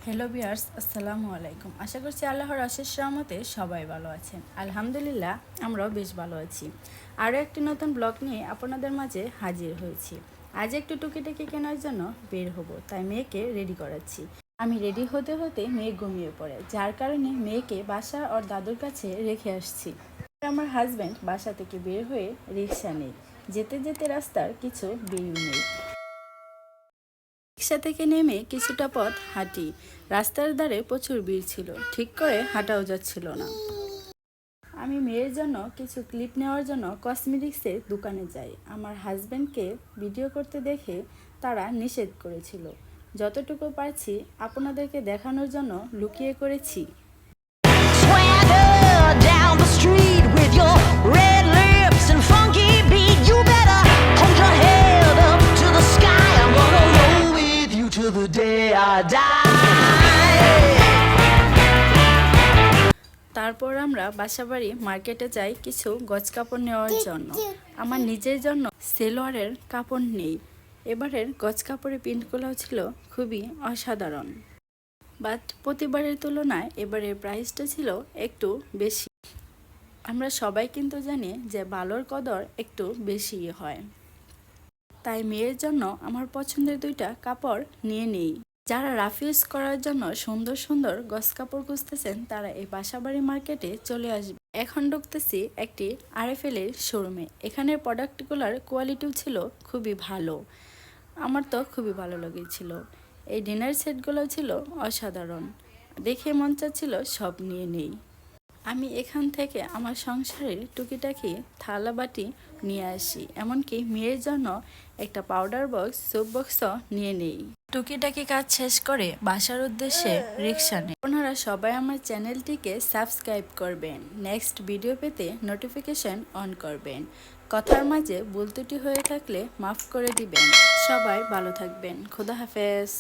Hello viewers, আসসালামু আলাইকুম। আশা করছি আল্লাহর অশেষ রহমতে সবাই ভালো আছেন। আলহামদুলিল্লাহ, আমরাও বেশ ভালো আছি। আরও একটি নতুন ব্লগ নিয়ে আপনাদের মাঝে হাজির হয়েছি। আজ একটু টুকিটাকি কেনার জন্য বের হব, তাই মেয়েকে রেডি করাচ্ছি। আমি রেডি হতে হতে মেয়ে ঘুমিয়ে পড়ে, যার কারণে মেয়েকে বাসা ওর দাদুর কাছে রেখে আসছি। আমার হাজব্যান্ড বাসা থেকে বের হয়ে রিক্সা নেই। যেতে যেতে রাস্তার কিছু বেরিয়ে নেই। রিক্সা থেকে নেমে কিছুটা পথ হাঁটি। রাস্তার ধারে প্রচুর ভিড় ছিল, ঠিক করে হাঁটাও যাচ্ছিল না। আমি মেয়ের জন্য কিছু ক্লিপ নেওয়ার জন্য কসমেটিক্সের দোকানে যাই। আমার হাজব্যান্ডকে ভিডিও করতে দেখে তারা নিষেধ করেছিল। যতটুকু পারছি আপনাদেরকে দেখানোর জন্য লুকিয়ে করেছি। Swagger down the street with your red lips and funky beat. You better hold your head up to the sky. I'm gonna roll with you till the day I die. তারপর আমরা বাসাবাড়ি মার্কেটে যাই কিছু গজ কাপড় নেওয়ার জন্য। আমার নিজের জন্য সেলোয়ারের কাপড় নেই। এবারের গজ কাপড়ের প্রিন্টগুলোও ছিল খুবই অসাধারণ, বাট প্রতিবারের তুলনায় এবারের প্রাইসটা ছিল একটু বেশি। আমরা সবাই কিন্তু জানি যে ভালোর কদর একটু বেশি হয়, তাই মেয়ের জন্য আমার পছন্দের দুইটা কাপড় নিয়ে নেই। যারা রাফ ইউজ করার জন্য সুন্দর সুন্দর গজ কাপড় খুঁজতেছেন তারা এই বাসাবাড়ি মার্কেটে চলে আসবে। এখন ঢুকতেছি একটি আরএফএল এর শোরুমে। এখানের প্রোডাক্টগুলোর কোয়ালিটিও ছিল খুবই ভালো, আমার তো খুবই ভালো লেগেছিল। এই ডিনার সেটগুলো ছিল অসাধারণ, দেখে মন চাচ্ছিল সব নিয়ে নেই। আমি এখান থেকে আমার সংসারের টুকিটাকি থালা বাটি নিয়ে আসি, এমনকি মেয়ের জন্য একটা পাউডার বক্স, সোপ বক্সও নিয়ে নেই। টুকিটাকি কাজ শেষ করে বাসার উদ্দেশ্যে রিক্সা নেই। আপনারা সবাই আমার চ্যানেলটিকে সাবস্ক্রাইব করবেন, নেক্সট ভিডিও পেতে নোটিফিকেশন অন করবেন। কথার মাঝে ভুল ত্রুটি হয়ে থাকলে মাফ করে দিবেন। সবাই ভালো থাকবেন। খোদা হাফেজ।